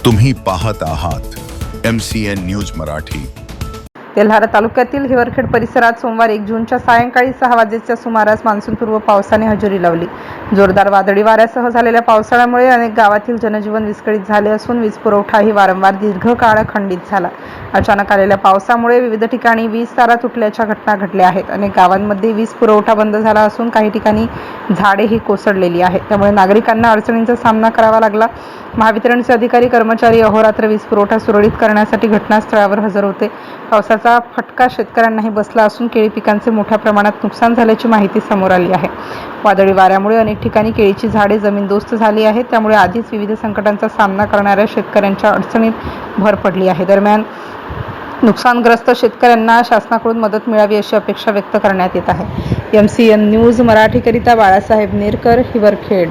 तुम्ही पाहत आहात MCN न्यूज मराठी। तेल्हारा तालुक्यातील हिवरखेड परिसरात सोमवार 1 जूनच्या सायंकाळी 6 वाजेच्या सुमारास मान्सूनपूर्व पावसाने हजेरी लावली। जोरदार वादळी वाऱ्यासह झालेल्या पावसाळ्यामुळे अनेक गावातील जनजीवन विस्कळीत झाले असून वीज पुरवठाही वारंवार दीर्घकाळ खंडित झाला। अचानक आलेल्या पावसामुळे विविध ठिकाणी वीज तारा तुटल्याच्या घटना घडल्या आहेत। अनेक गावांमध्ये वीज पुरवठा बंद झाला असून काही ठिकाणी झाडेही कोसळलेली आहेत। त्यामुळे नागरिकांना अडचणींचा सामना करावा लागला। महावितरणचे अधिकारी कर्मचारी अहोरात्र वीज पुरवठा सुरळीत करण्यासाठी घटनास्थळावर हजर होते। पावसाचा फटका शेतकऱ्यांनाही बसला असून केळी पिकांचे मोठ्या प्रमाणात नुकसान झाल्याची माहिती समोर आली आहे। वादळी वाऱ्यामुळे अनेक ठिकाणी केळीची झाडे जमीनदोस्त झाली आहेत। त्यामुळे आधीच विविध संकटांचा सामना करणाऱ्या शेतकऱ्यांच्या अडचणीत भर पडली आहे। दरम्यान नुकसानग्रस्त शेतकऱ्यांना शासनाकडून मदत मिळावी अशी अपेक्षा व्यक्त करण्यात येत आहे। MCN न्यूज मराठीकरिता बाळासाहेब नेरकर, हिवरखेड।